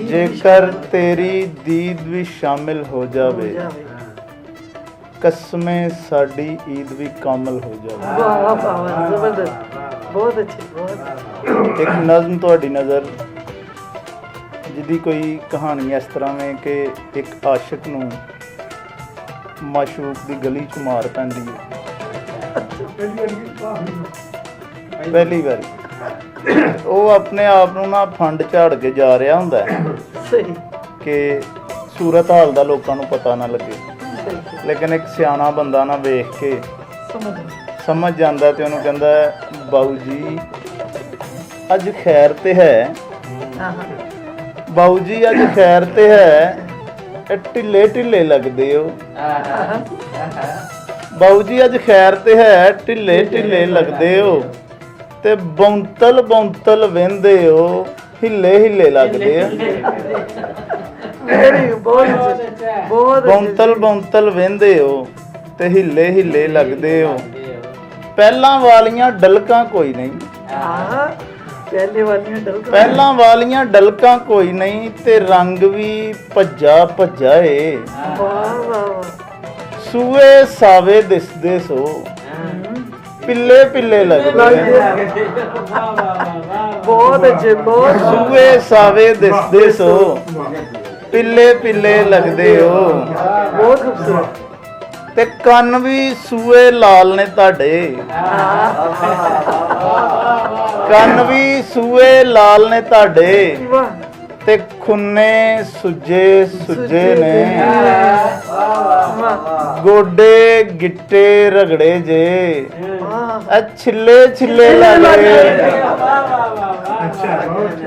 जेकर तेरी दीद भी शामिल हो जावे, कसमें साडी ईद भी कामल हो जावे। वाह वाह वाह, जबरदस्त, बहुत अच्छी, बहुत। एक नज़म तुहाडी नज़र जिहदी कोई कहानी इस तरह में कि एक आशिक नूं माशूक दी गली च मार पैंदी है पहली बारी, ਉਹ ਆਪਣੇ ਆਪ ਨੂੰ ਨਾ ਫੰਡ ਝਾੜ ਕੇ ਜਾ ਰਿਹਾ ਹੁੰਦਾ ਹੈ सही ਕਿ ਸੂਰਤ ਹਾਲ ਦਾ ਲੋਕਾਂ ਨੂੰ ਪਤਾ ਨਾ ਲੱਗੇ, सही, ਲੇਕਿਨ ਇੱਕ ਸਿਆਣਾ ਬੰਦਾ ਨਾ ਵੇਖ ਕੇ समझ ਸਮਝ ਜਾਂਦਾ ਤੇ ਉਹਨੂੰ ਕਹਿੰਦਾ ਬਾਊ ਜੀ ਅੱਜ ਖੈਰ ਤੇ ਹੈ, हाँ हाँ ਬਾਊ ਜੀ ਅੱਜ ਖੈਰ ਤੇ ਹੈ, ਇਹ ਢਿੱਲੇ ਢਿੱਲੇ ਲੱਗਦੇ ਹੋ, ਬਾਊ ਜੀ ਅੱਜ ਖੈਰ ਤੇ ਹੈ, ਢਿੱਲੇ ਢਿੱਲੇ ਲੱਗਦੇ ਹੋ ਤੇ ਬੌਂਤਲ ਬੌਂਤਲ ਵਹਿੰਦੇ ਹੋ, ਹਿੱਲੇ ਹਿੱਲੇ ਲੱਗਦੇ ਆ। वेरी बहुत अच्छी, बहुत अच्छी। ਬੌਂਤਲ ਬੌਂਤਲ ਵਹਿੰਦੇ ਹੋ ਤੇ ਹਿੱਲੇ ਹਿੱਲੇ ਲੱਗਦੇ ਹੋ, ਪਹਿਲਾਂ ਵਾਲੀਆਂ ਡਲਕਾਂ ਕੋਈ ਨਹੀਂ, हाँ, पहले वाली डल का ਪਹਿਲਾਂ ਵਾਲੀਆਂ ਡਲਕਾਂ ਕੋਈ ਨਹੀਂ ਤੇ ਰੰਗ ਵੀ ਭੱਜਾ ਭੱਜਾ ਏ, वाह वाह वाह, ਸੂਏ ਸਾਵੇ ਦਿਸਦੇ ਸੋ, ਪਿੱਲੇ ਪਿੱਲੇ ਲੱਗਦੇ ਆ। बहुत अच्छे, बहुत ਸੂਏ ਸਾਵੇ ਦਿਸਦੇ ਸੋ, ਪਿੱਲੇ ਪਿੱਲੇ ਲੱਗਦੇ ਹੋ बहुत खूबसूरत। ਤੇ ਕੰਨ ਵੀ ਸੂਏ ਲਾਲ ਨੇ ਤੁਹਾਡੇ, ਕੰਨ ਵੀ ਸੂਏ ਲਾਲ ਨੇ ਤੁਹਾਡੇ वाह ਤੇ ਖੁੰਨੇ ਸੁੱਜੇ ਸੁੱਜੇ ਨੇ, वाह ਗੋਡੇ ਗਿੱਟੇ ਰਗੜੇ ਜੇ, वाह, ਆ ਛਿੱਲੇ ਛਿੱਲੇ ਲੱਗਦੇ,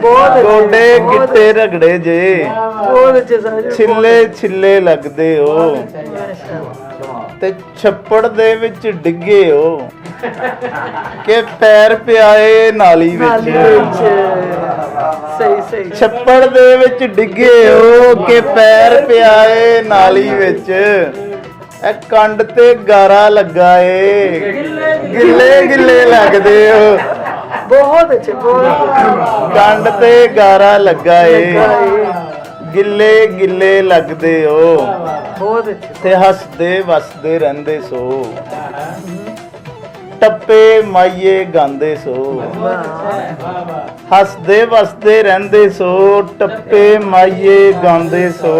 बहुत अच्छे, ਗੋਡੇ ਗਿੱਟੇ ਰਗੜੇ ਜੇ, बहुत अच्छे सारे, ਛਿੱਲੇ ਛਿੱਲੇ ਲੱਗਦੇ ਹੋ माशाल्लाह। ਤੇ ਛੱਪੜ ਦੇ ਵਿੱਚ ਡਿੱਗੇ ਹੋ ਕਿ ਪੈਰ ਪਿਆਏ ਨਾਲੀ नाली ਵਿੱਚ, विच, सही सही, ਛੱਪੜ ਦੇ ਵਿੱਚ ਡਿੱਗੇ ਹੋ ਕਿ ਪੈਰ ਪਿਆਏ ਨਾਲੀ ਵਿੱਚ, ਇਹ ਕੰਡ ਤੇ ਗਾਰਾ ਲੱਗਾ ਏ, ਗਿੱਲੇ ਗਿੱਲੇ ਲੱਗਦੇ ਹੋ, बहुत अच्छे, बहुत ਕੰਡ ਤੇ ਗਾਰਾ ਲੱਗਾ ਏ, ਗਿੱਲੇ ਗਿੱਲੇ ਲੱਗਦੇ ਹੋ बहुत अच्छे, ਤੇ ਹੱਸਦੇ ਵਸਦੇ ਰਹਿੰਦੇ ਸੋ, ਟੱਪੇ ਮਾਈਏ ਗਾਉਂਦੇ ਸੋ, ਹੱਸਦੇ ਵਸਦੇ ਰਹਿੰਦੇ ਸੋ, ਟੱਪੇ ਮਾਈਏ ਗਾਉਂਦੇ ਸੋ,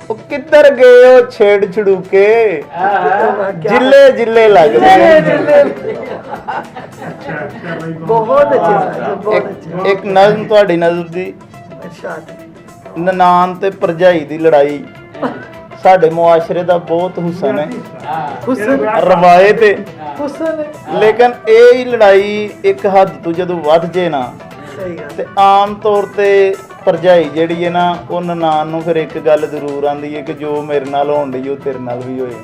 ਉਹ ਕਿੱਧਰ ਗਏ ਹੋ ਛੇੜ ਛੜੂਕੇ, ਜਿੱਲੇ ਜਿੱਲੇ ਲੱਗਦੇ। बहुत अच्छे सारे, बहुत अच्छे, ਇੱਕ ਨਜ਼ਮ ਤੁਹਾਡੀ ਨਜ਼ਮ ਦੀ, इरशाद। ਨਨਾਣ ਤੇ ਭਰਜਾਈ ਦੀ ਲੜਾਈ ਸਾਡੇ ਮੁਆਸ਼ਰੇ ਦਾ ਬਹੁਤ ਹੁਸਨ ਹੈ, हुस्न ਰਵਾਇਤ ਹੈ, हुस्न, ਲੇਕਿਨ ਇਹ ਹੀ ਲੜਾਈ ਇੱਕ ਹੱਦ ਤੋਂ ਜਦੋਂ ਵੱਧ ਜੇ ਨਾ सही गल, ਤੇ ਆਮ ਤੌਰ ਤੇ ਭਰਜਾਈ ਜਿਹੜੀ ਹੈ ਨਾ ਉਹ ਨਨਾਣ ਨੂੰ ਫਿਰ ਇੱਕ ਗੱਲ ਜ਼ਰੂਰ ਆਂਦੀ ਹੈ ਕਿ ਜੋ ਮੇਰੇ ਨਾਲ ਹੋਣ ਡਈ ਉਹ ਤੇਰੇ ਨਾਲ ਵੀ ਹੋਏ।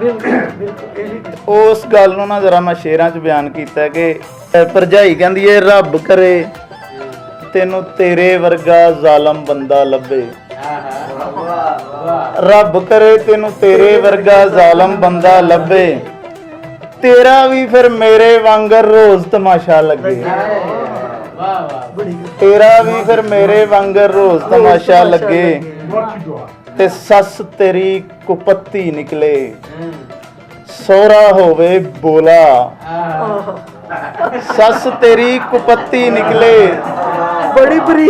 बिल्कुल बिल्कुल, ये भी ਉਸ ਗੱਲ ਨੂੰ ਨਾ ਜ਼ਰਾ ਮੈਂ ਸ਼ੇਰਾਂ 'ਚ ਬਿਆਨ ਕੀਤਾ ਕਿ ਭਰਜਾਈ ਕਹਿੰਦੀ ਹੈ ਰੱਬ ਕਰੇ ਤੈਨੂੰ ਤੇਰੇ ਵਰਗਾ ਜ਼ਾਲਮ ਬੰਦਾ ਲੱਭੇ, ਰੱਬ ਕਰੇ ਤੈਨੂੰ ਤੇਰੇ ਵਰਗਾ ਜ਼ਾਲਮ ਬੰਦਾ ਲੱਭੇ, ਤੇਰਾ ਵੀ ਫਿਰ ਮੇਰੇ ਵਾਂਗਰ ਰੋਜ਼ ਤਮਾਸ਼ਾ ਲੱਗੇ, ਤੇਰਾ ਵੀ ਫਿਰ ਮੇਰੇ ਵਾਂਗਰ ਰੋਜ਼ ਤਮਾਸ਼ਾ ਲੱਗੇ, ਤੇ ਸੱਸ ਤੇਰੀ ਕੁਪੱਤੀ ਨਿਕਲੇ, ਸੋਹਰਾ ਹੋਵੇ ਬੋਲਾ, ਸੱਸ ਤੇਰੀ ਕੁਪੱਤੀ ਨਿਕਲੇ, बड़ी बड़ी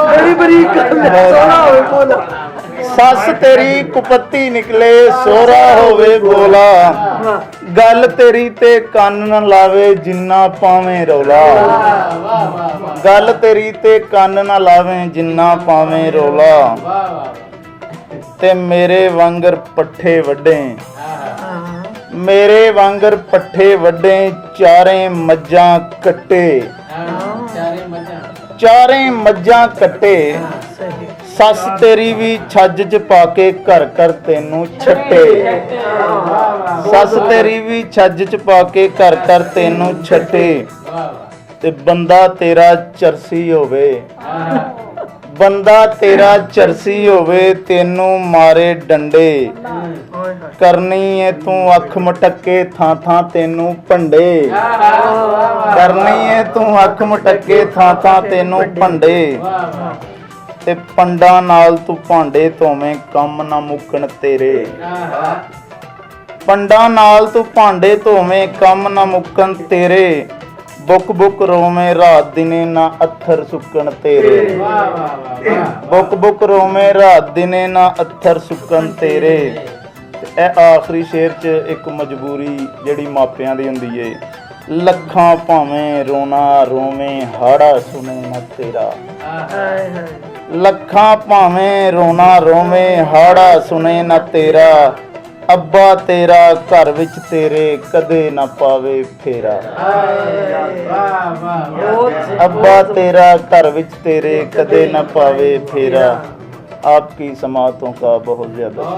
बड़ी बड़ी सोना होवे बोला, ਸੱਸ ਤੇਰੀ ਕੁਪੱਤੀ ਨਿਕਲੇ, ਸੋਹਰਾ ਹੋਵੇ ਬੋਲਾ, वाह ਗੱਲ ਤੇਰੀ ਤੇ ਕੰਨ ਨਾ ਲਾਵੇ ਜਿੰਨਾ ਪਾਵੇਂ ਰੌਲਾ, ਗੱਲ ਤੇਰੀ ਤੇ ਕੰਨ ਨਾ ਲਾਵੇ ਜਿੰਨਾ ਪਾਵੇਂ ਰੌਲਾ, ਤੇ ਮੇਰੇ ਵਾਂਗਰ ਪੱਠੇ ਵੱਡੇ, ਮੇਰੇ ਵਾਂਗਰ ਪੱਠੇ ਵੱਡੇ, ਚਾਰੇ ਮੱਝਾਂ ਕੱਟੇ, ਚਾਰੇ ਮੱਝਾਂ ਕੱਟੇ, सही, ਸੱਸ ਤੇਰੀ ਵੀ ਛੱਜ ਚ ਪਾ ਕੇ ਘਰ ਘਰ ਤੈਨੂੰ ਛੱਟੇ, ਸੱਸ ਤੇਰੀ ਵੀ ਛੱਜ ਚ ਪਾ ਕੇ ਘਰ ਘਰ ਤੈਨੂੰ ਛੱਟੇ, ਤੇ ਬੰਦਾ ਤੇਰਾ ਚਰਸੀ ਹੋਵੇ, ਬੰਦਾ ਤੇਰਾ ਚਰਸੀ ਹੋਵੇ ਤੈਨੂੰ ਮਾਰੇ ਡੰਡੇ ਹਾਏ ਹਾਏ ਕਰਨੀ ਏ ਤੂੰ ਅੱਖ ਮਟੱਕੇ ਥਾਂ ਥਾਂ ਤੈਨੂੰ ਭੰਡੇ ਕਰਨੀ ਏ ਤੂੰ ਅੱਖ ਮਟੱਕੇ ਥਾਂ ਥਾਂ ਤੈਨੂੰ ਭੰਡੇ ਤੇ ਪੰਡਾਂ ਨਾਲ ਤੂੰ ਭਾਂਡੇ ਧੋਵੇਂ ਕੰਮ ਨਾ ਮੁੱਕਣ ਤੇਰੇ ਪੰਡਾਂ ਨਾਲ ਤੂੰ ਭਾਂਡੇ ਧੋਵੇਂ ਕੰਮ ਨਾ ਮੁੱਕਣ ਤੇਰੇ ਬੁੱਕ ਬੁੱਕ ਰੋਵੇਂ ਰਾਤ ਦਿਨੇ ਨਾ ਅੱਥਰ ਸੁੱਕਣ ਤੇਰੇ ਬੁੱਕ ਬੁੱਕ ਰੋਵੇਂ ਰਾਤ ਦਿਨੇ ਨਾ ਅੱਥਰ ਸੁੱਕਣ ਤੇਰੇ ਤੇ ਇਹ ਆਖਰੀ ਸ਼ੇਰ 'ਚ ਇੱਕ ਮਜਬੂਰੀ ਜਿਹੜੀ ਮਾਪਿਆਂ ਦੀ ਹੁੰਦੀ ਏ ਲੱਖਾਂ ਭਾਵੇਂ ਰੋਣਾ ਰੋਵੇਂ ਹਾੜਾ ਸੁਣੇ ਨਾ ਤੇਰਾ ਹਾਏ ਹਾਏ ਲੱਖਾਂ ਭਾਵੇਂ ਰੋਣਾ ਰੋਵੇਂ ਹਾੜਾ ਸੁਣੇ ਨਾ ਤੇਰਾ ਅੱਬਾ ਤੇਰਾ ਘਰ ਵਿੱਚ ਤੇਰੇ ਕਦੇ ਨਾ ਪਾਵੇ ਫੇਰਾ ਅੱਬਾ ਤੇਰਾ ਘਰ ਵਿੱਚ ਤੇਰੇ ਕਦੇ ਨਾ ਪਾਵੇ ਫੇਰਾ आपकी समातों का बहुत ज्यादा